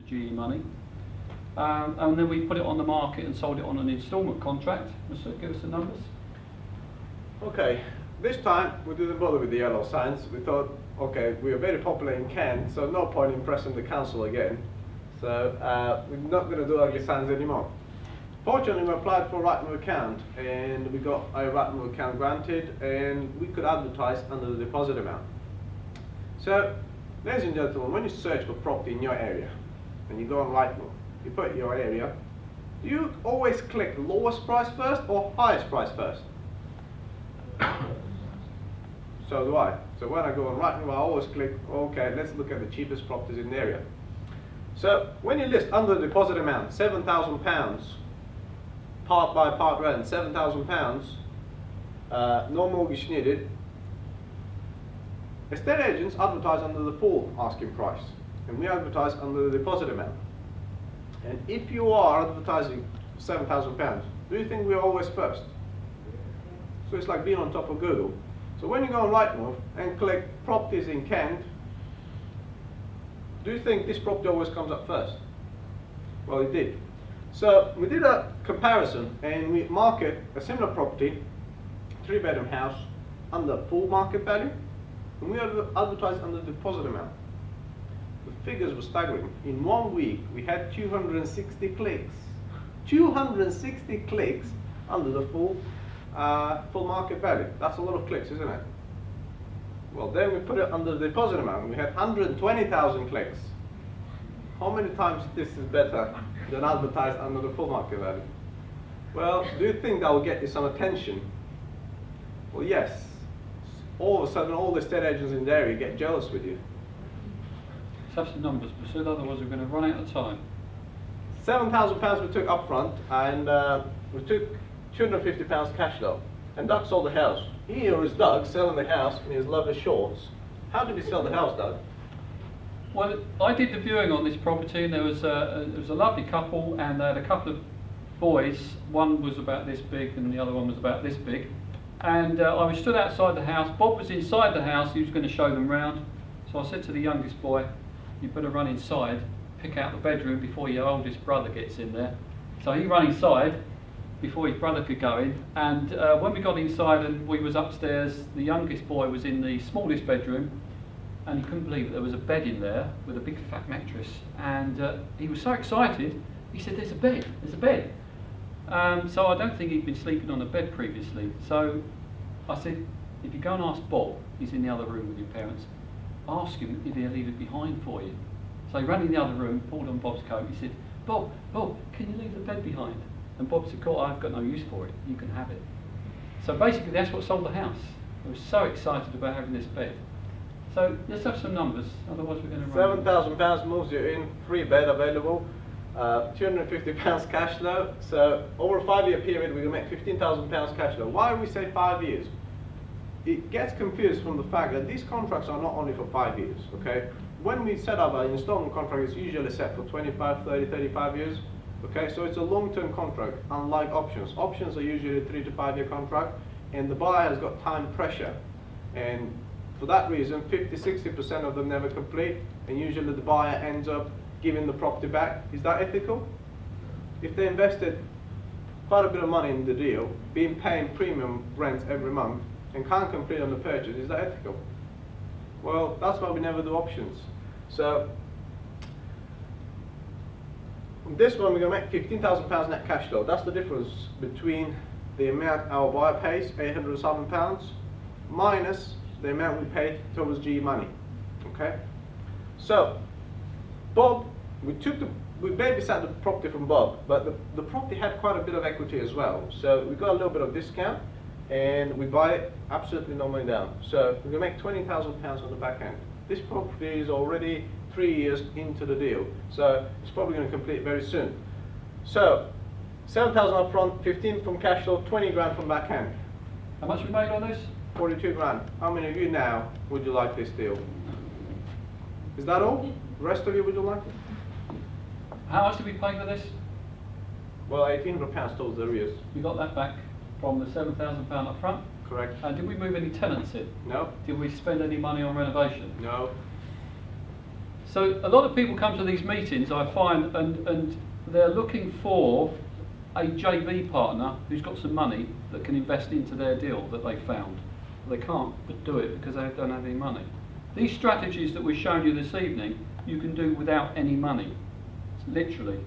GE money. And then we put it on the market and sold it on an instalment contract. Mesud, give us the numbers. Okay, this time we didn't bother with the yellow signs. We thought, okay, we are very popular in Kent, so no point impressing the council again. So we're not going to do ugly signs anymore. Fortunately, we applied for a right move account, and we got a right move account granted, and we could advertise under the deposit amount. So, ladies and gentlemen, when you search for property in your area, and you go on Rightmove, you put your area, do you always click lowest price first or highest price first? So do I. So when I go on Rightmove, I always click, okay, let's look at the cheapest properties in the area. So when you list under the deposit amount, £7,000, part by part rent, £7,000, no mortgage needed, estate agents advertise under the full asking price, and we advertise under the deposit amount. And if you are advertising £7,000, do you think we're always first? So it's like being on top of Google. So when you go on Rightmove and click properties in Kent, do you think this property always comes up first? Well, it did. So we did a comparison and we market a similar property, 3-bedroom house, under full market value, and we advertised under the deposit amount. The figures were staggering. In 1 week, we had 260 clicks. 260 clicks under the full market value. That's a lot of clicks, isn't it? Well, then we put it under the deposit amount. We had 120,000 clicks. How many times this is better than advertised under the full market value? Well, do you think that will get you some attention? Well, yes. All of a sudden, all the estate agents in the area get jealous with you. Let's have some numbers, Mesud, otherwise we're going to run out of time. £7,000 we took up front, and we took £250 cash though. And Doug sold the house. Here is Doug selling the house in his lovely shorts. How did he sell the house, Doug? Well, I did the viewing on this property, and there was a lovely couple, and they had a couple of boys. One was about this big, and the other one was about this big. And I was stood outside the house. Bob was inside the house. He was going to show them round. So I said to the youngest boy, "You better run inside, pick out the bedroom before your oldest brother gets in there." So he ran inside before his brother could go in, and when we got inside and we was upstairs, the youngest boy was in the smallest bedroom, and he couldn't believe it. There was a bed in there with a big fat mattress, and he was so excited, he said, "There's a bed, there's a bed." So I don't think he'd been sleeping on a bed previously. So I said, "If you go and ask Bob, he's in the other room with your parents, ask him if he'll leave it behind for you." So he ran in the other room, pulled on Bob's coat, he said, Bob, can you leave the bed behind?" And Bob said, "Cool, I've got no use for it, you can have it." So basically that's what sold the house. I was so excited about having this bed. So let's have some numbers, otherwise we're going to run. £7,000 moves you in, 3-bed available, £250 cash flow. So over a 5-year period we can make £15,000 cash flow. Why do we say 5 years? It gets confused from the fact that these contracts are not only for 5 years, okay? When we set up an installment contract, it's usually set for 25, 30, 35 years. Okay, so it's a long-term contract, unlike options. Options are usually a 3 to 5 year contract, and the buyer has got time pressure. And for that reason, 50–60% of them never complete, and usually the buyer ends up giving the property back. Is that ethical? If they invested quite a bit of money in the deal, been paying premium rent every month, and can't complete on the purchase, is that ethical? Well, that's why we never do options. So, this one we're going to make £15,000 net cash flow. That's the difference between the amount our buyer pays, £807, minus the amount we paid towards GE money. Okay? So, Bob, we babysat the property from Bob, but the property had quite a bit of equity as well. So we got a little bit of discount, and we buy it absolutely no money down. So we're going to make £20,000 on the back end. This property is already 3 years into the deal, so it's probably going to complete very soon. So 7,000 up front, 15 from cash flow, 20 grand from back end. How much we made on this? 42 grand. How many of you now would you like this deal? Is that all? The rest of you, would you like it? How much did we pay for this? Well, £1,800 towards the arrears. We got that back from the £7,000 up front. Correct. And did we move any tenants in? No. Did we spend any money on renovation? No. So a lot of people come to these meetings, I find, and they're looking for a JV partner who's got some money that can invest into their deal that they found. They can't do it because they don't have any money. These strategies that we've shown you this evening, you can do without any money. Literally,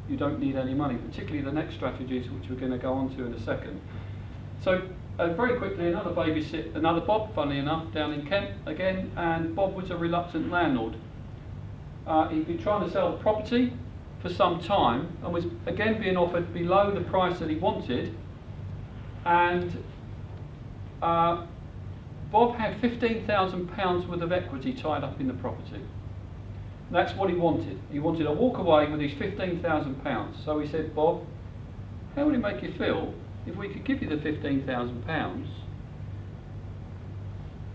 you don't need any money, particularly the next strategies, which we're going to go on to in a second. So very quickly, another Bob, funnily enough, down in Kent again, and Bob was a reluctant landlord. He'd been trying to sell the property for some time and was again being offered below the price that he wanted, and Bob had £15,000 worth of equity tied up in the property. That's what he wanted. He wanted to walk away with his £15,000. So he said, Bob, how would it make you feel if we could give you the £15,000?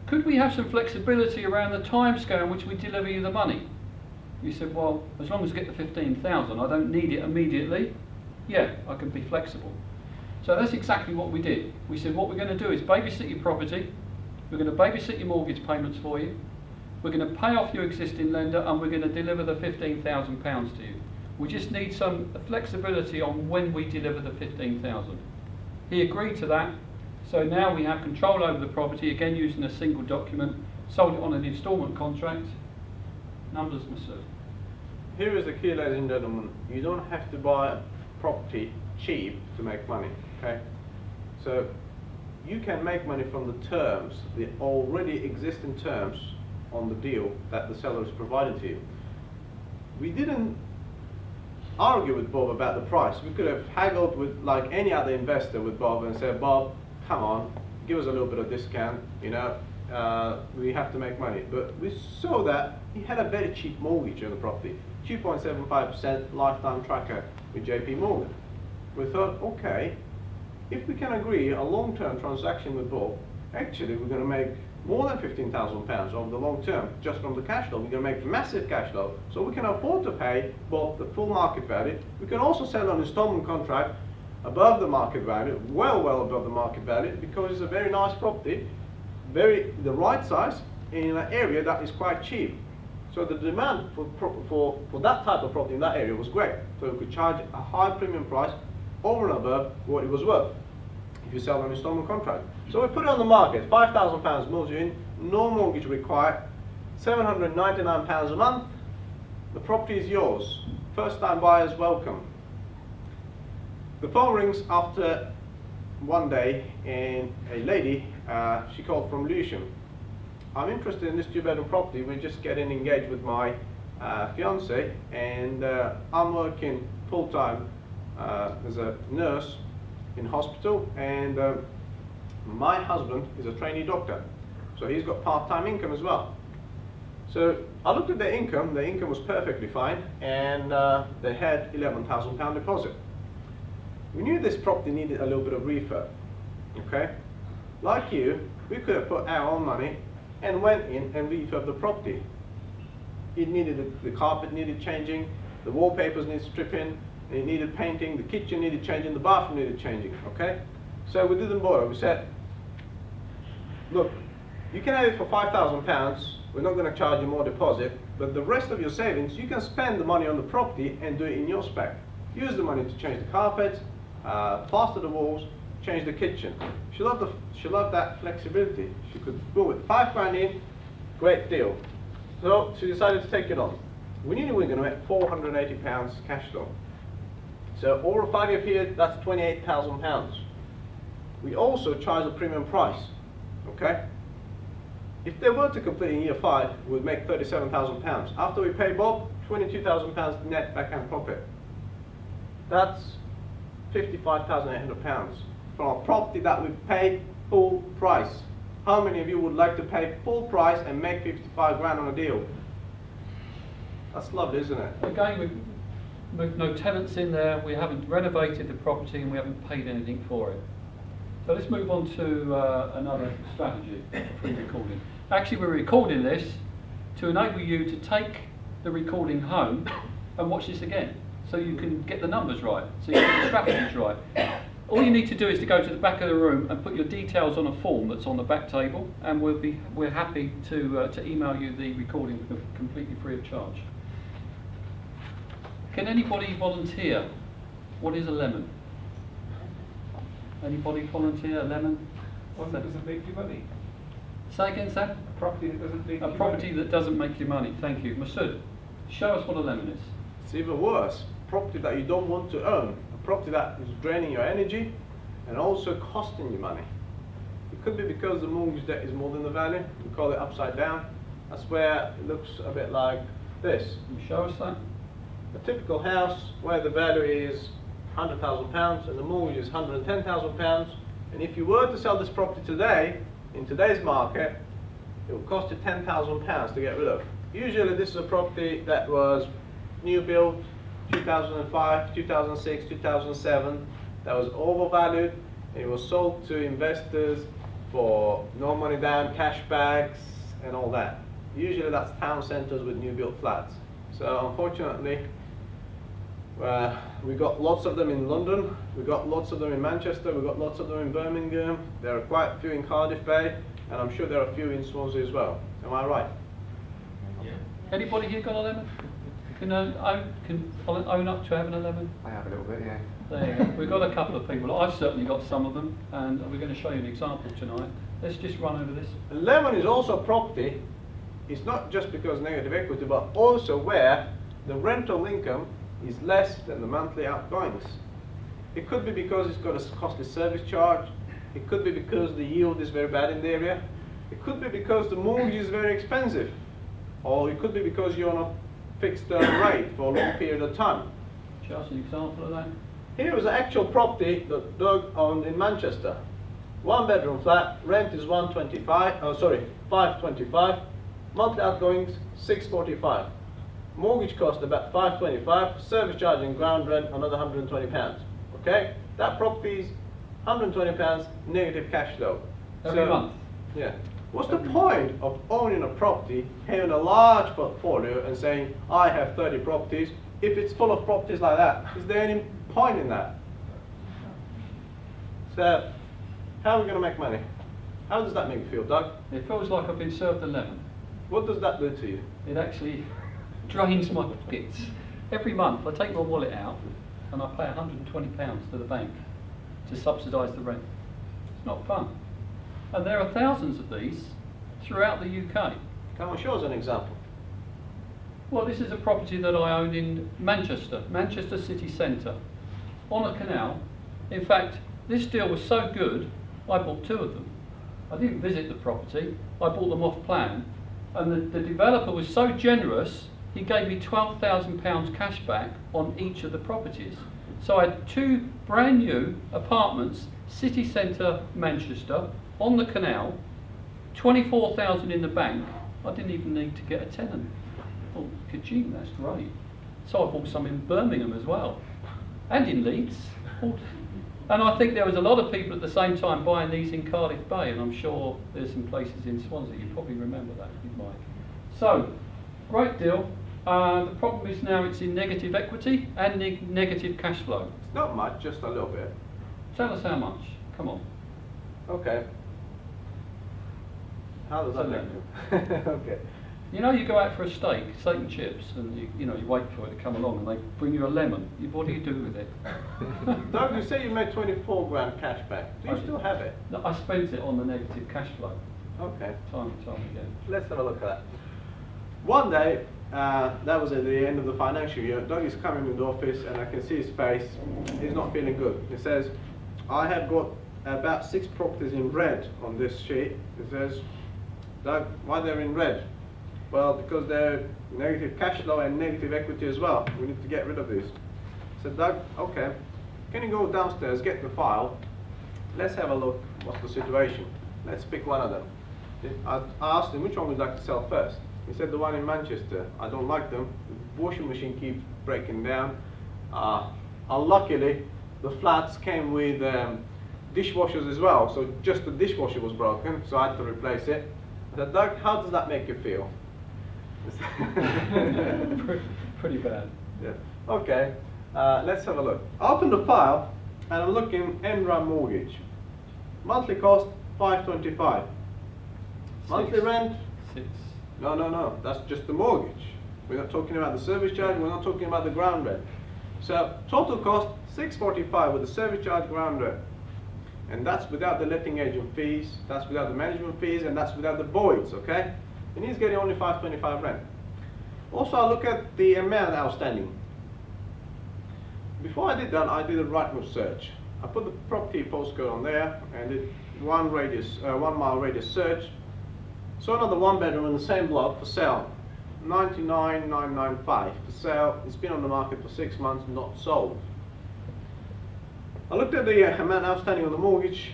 Could we have some flexibility around the time scale in which we deliver you the money? He said, well, as long as I get the £15,000, I don't need it immediately. Yeah, I can be flexible. So that's exactly what we did. We said, what we're going to do is babysit your property, we're going to babysit your mortgage payments for you, we're going to pay off your existing lender, and we're going to deliver the £15,000 to you. We just need some flexibility on when we deliver the £15,000. He agreed to that, so now we have control over the property, again using a single document, sold it on an instalment contract. Numbers, Mesud. Here is the key, ladies and gentlemen. You don't have to buy a property cheap to make money, okay? So you can make money from the terms, the already existing terms on the deal that the seller is providing to you. We didn't argue with Bob about the price. We could have haggled with like any other investor with Bob and said, Bob, come on, give us a little bit of discount, you know, we have to make money. But we saw that he had a very cheap mortgage on the property, 2.75% lifetime tracker with JP Morgan. We thought, okay, if we can agree a long-term transaction with Bob, actually we're going to make more than £15,000 over the long term just from the cash flow. We're going to make massive cash flow, so we can afford to pay Bob the full market value. We can also sell an installment contract above the market value, well above the market value, because it's a very nice property, the right size in an area that is quite cheap. So the demand for that type of property in that area was great. So we could charge a high premium price over and above what it was worth if you sell an installment contract. So we put it on the market, £5,000 mortgage in, no mortgage required, £799 a month. The property is yours. First time buyers welcome. The phone rings after one day, and a lady, she called from Lewisham. I'm interested in this 2-bedroom property. We're just getting engaged with my fiance, and I'm working full-time as a nurse in hospital, and my husband is a trainee doctor, so he's got part-time income as well. So I looked at their income was perfectly fine, and they had £11,000 deposit. We knew this property needed a little bit of refurb, okay? Like you, we could have put our own money and went in and refurbed the property. It needed, the carpet needed changing, the wallpapers needed stripping, it needed painting, the kitchen needed changing, the bathroom needed changing, okay? So we didn't bother. We said, look, you can have it for £5,000, we're not going to charge you more deposit, but the rest of your savings, you can spend the money on the property and do it in your spec. Use the money to change the carpets, plaster the walls, change the kitchen. She loved that flexibility. She could go with £5,000 in, great deal. So she decided to take it on. We knew we were going to make £480 cash flow. So over a 5-year period, that's £28,000. We also charge a premium price, okay? If they were to complete in year 5, we'd make £37,000. After we pay Bob, £22,000 net backhand profit. That's £55,800 from a property that we paid full price. How many of you would like to pay full price and make 55 grand on a deal? That's lovely, isn't it? Again, with no tenants in there, we haven't renovated the property, and we haven't paid anything for it. So let's move on to another strategy for pre-recording. Actually, we're recording this to enable you to take the recording home and watch this again, so you can get the numbers right, so you get the strategies right. All you need to do is to go to the back of the room and put your details on a form that's on the back table, and we're happy to email you the recording completely free of charge. Can anybody volunteer? What is a lemon? Anybody volunteer a lemon? One that doesn't make you money. Say again, sir? A property that doesn't make you A money. property that doesn't make you money. Thank you. Mesud, show us what a lemon is. It's even worse. Property that you don't want to own. A property that is draining your energy and also costing you money. It could be because the mortgage debt is more than the value. We call it upside down. That's where it looks a bit like this. Can you show us that? A typical house where the value is £100,000 and the mortgage is £110,000. And if you were to sell this property today, in today's market, it will cost you £10,000 to get rid of. Usually this is a property that was new built 2005, 2006, 2007, that was overvalued. It was sold to investors for no money down, cash backs and all that. Usually that's town centres with new built flats. So unfortunately, we got lots of them in London, we got lots of them in Manchester, we got lots of them in Birmingham. There are quite a few in Cardiff Bay, and I'm sure there are a few in Swansea as well. Am I right? Yeah. Anybody here got a lemon? Can own up to having a lemon? I have a little bit, yeah. There you go. We've got a couple of people. I've certainly got some of them, and we're going to show you an example tonight. Let's just run over this. A lemon is also a property. It's not just because negative equity, but also where the rental income is less than the monthly outgoings. It could be because it's got a costly service charge. It could be because the yield is very bad in the area. It could be because the mortgage is very expensive. Or it could be because you're on a fixed rate for a long period of time. Show us an example of that. Here is an actual property that Doug owned in Manchester. 1 bedroom flat, rent is 525. Monthly outgoings 645. Mortgage cost about 525. Service charge and ground rent another £120. Okay, that property is £120 negative cash flow. Every month? Yeah. What's the point of owning a property, having a large portfolio and saying, I have 30 properties, if it's full of properties like that? Is there any point in that? So, how are we going to make money? How does that make you feel, Doug? It feels like I've been served a lemon. What does that do to you? It actually drains my pockets. Every month I take my wallet out and I pay £120 to the bank to subsidise the rent. It's not fun. And there are thousands of these throughout the UK. Come on, show us an example. Well, this is a property that I own in Manchester, Manchester city centre, on a canal. In fact, this deal was so good, I bought 2 of them. I didn't visit the property, I bought them off plan, and the developer was so generous, he gave me £12,000 cash back on each of the properties. So I had 2 brand new apartments, city centre Manchester, on the canal, 24,000 in the bank. I didn't even need to get a tenant. Oh, ka-ching, that's great. So I bought some in Birmingham as well, and in Leeds. And I think there was a lot of people at the same time buying these in Cardiff Bay, and I'm sure there's some places in Swansea. You probably remember that, you might. So, great deal. The problem is now it's in negative equity and negative cash flow. It's not much, just a little bit. Tell us how much. Come on. Okay. How does that make you? Okay. You know, you go out for a steak and chips, and you wait for it to come along, and they bring you a lemon. What do you do with it? Doug, you say you made 24 grand cash back. Do you still have it? No, I spent it on the negative cash flow, Okay. time and time again. Let's have a look at that. One day, that was at the end of the financial year, Doug is coming in the office and I can see his face. He's not feeling good. He says, I have got about 6 properties in red on this sheet. He says, Doug, why they're in red? Well, because they're negative cash flow and negative equity as well. We need to get rid of these. I said, Doug, okay, can you go downstairs, get the file, let's have a look, what's the situation? Let's pick one of them. I asked him, which one would you like to sell first? He said, the one in Manchester. I don't like them. The washing machine keeps breaking down. Unluckily, the flats came with dishwashers as well, so just the dishwasher was broken, so I had to replace it. I said, Doug, how does that make you feel? Pretty bad. Yeah. Okay, let's have a look. Open the file, and I'm looking NRAM mortgage. Monthly cost 525. Monthly rent? 6. No, that's just the mortgage. We're not talking about the service charge, we're not talking about the ground rent. So total cost 645 with the service charge, ground rent. And that's without the letting agent fees, that's without the management fees, and that's without the voids, okay? And he's getting only 525 rent. Also, I look at the amount outstanding. Before I did that, I did a Rightmove search. I put the property postcode on there and did 1 mile radius search. So another 1-bedroom in the same block for sale, 99,995 for sale. It's been on the market for 6 months, not sold. I looked at the amount outstanding on the mortgage,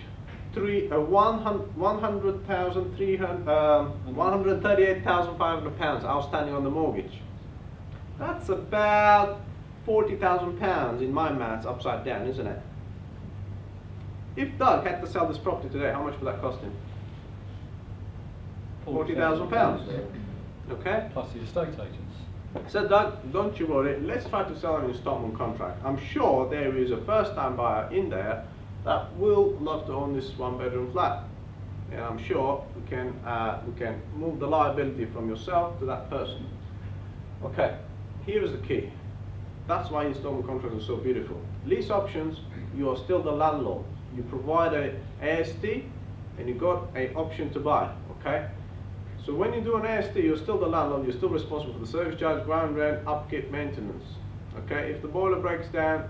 138,500 pounds outstanding on the mortgage. That's about 40,000 pounds in my maths upside down, isn't it? If Doug had to sell this property today, how much would that cost him? 40,000 pounds. Okay? Plus the estate agents. So Doug, don't you worry, let's try to sell an installment contract. I'm sure there is a first-time buyer in there that will love to own this 1-bedroom flat. And I'm sure we can move the liability from yourself to that person. Okay, here is the key. That's why installment contracts are so beautiful. Lease options, you are still the landlord. You provide a AST and you got an option to buy, okay? So when you do an AST, you're still the landlord, you're still responsible for the service charge, ground rent, upkeep, maintenance. Okay, if the boiler breaks down,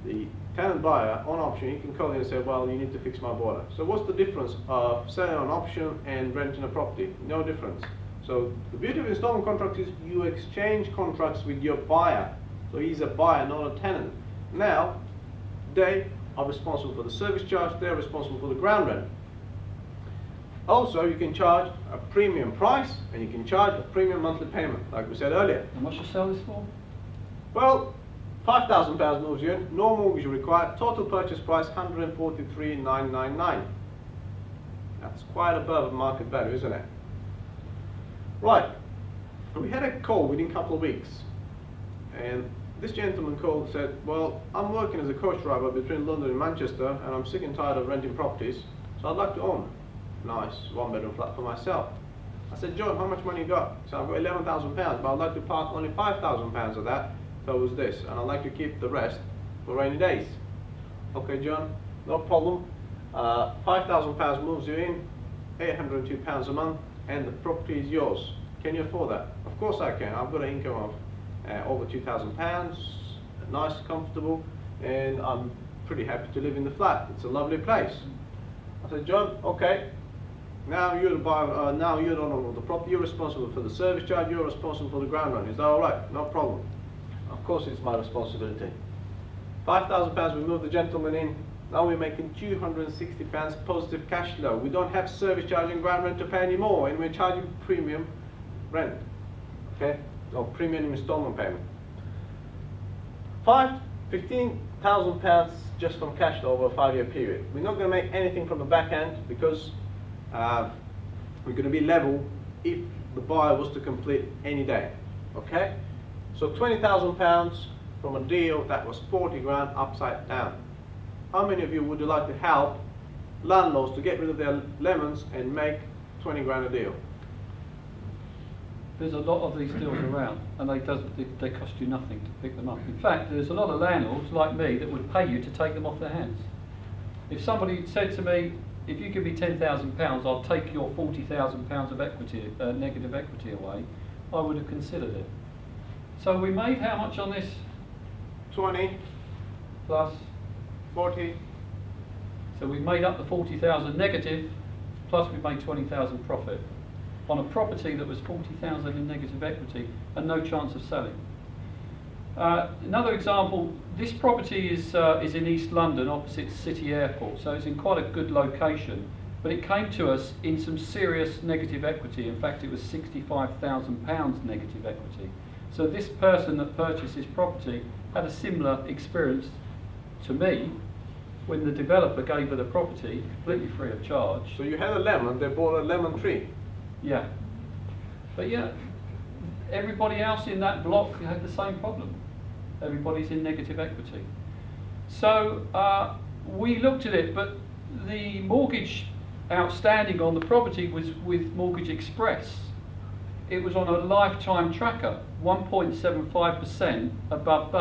the tenant buyer on option, he can call in and say, well, you need to fix my boiler. So what's the difference of selling on option and renting a property? No difference. So the beauty of installment contracts is you exchange contracts with your buyer. So he's a buyer, not a tenant. Now, they are responsible for the service charge, they're responsible for the ground rent. Also, you can charge a premium price and you can charge a premium monthly payment, like we said earlier. How much you sell this for? Well, £5,000 moves you in, no mortgage required, total purchase price 143,999. That's quite above market value, isn't it? Right, we had a call within a couple of weeks, and this gentleman called and said, well, I'm working as a coach driver between London and Manchester, and I'm sick and tired of renting properties, so I'd like to own a nice 1-bedroom flat for myself. I said, John, how much money you got? So I've got £11,000, but I'd like to park only £5,000 of that towards this, and I'd like to keep the rest for rainy days. Okay, John, no problem. £5,000 moves you in, £802 a month, and the property is yours. Can you afford that? Of course I can. I've got an income of over £2,000, nice, comfortable, and I'm pretty happy to live in the flat. It's a lovely place. I said, John, okay, now you're the buyer, now you're the owner of the property, you're responsible for the service charge, you're responsible for the ground rent. Is that all right? No problem. Of course it's my responsibility. £5,000 we moved the gentleman in. Now we're making £260 positive cash flow. We don't have service charge and ground rent to pay anymore, and we're charging premium rent, okay, or premium installment payment. £15,000 just from cash flow over a 5-year period. We're not going to make anything from the back end because we're going to be level if the buyer was to complete any day, okay? So £20,000 from a deal that was 40 grand upside down. How many of you would you like to help landlords to get rid of their lemons and make 20 grand a deal? There's a lot of these deals around, and they cost you nothing to pick them up. In fact, there's a lot of landlords like me that would pay you to take them off their hands. If somebody said to me, if you give me £10,000, I'll take your £40,000 of equity, negative equity away, I would have considered it. So we made how much on this? 20 Plus 40. So we made up the 40,000 negative, plus we made 20,000 profit on a property that was 40,000 in negative equity and no chance of selling. Another example, this property is in East London opposite City Airport, so it's in quite a good location, but it came to us in some serious negative equity. In fact, it was £65,000 negative equity. So this person that purchased this property had a similar experience to me when the developer gave her the property completely free of charge. So you had a lemon, they bought a lemon tree. Yeah. But yeah, everybody else in that block had the same problem. Everybody's in negative equity. So we looked at it, but the mortgage outstanding on the property was with Mortgage Express. It was on a lifetime tracker, 1.75% above base.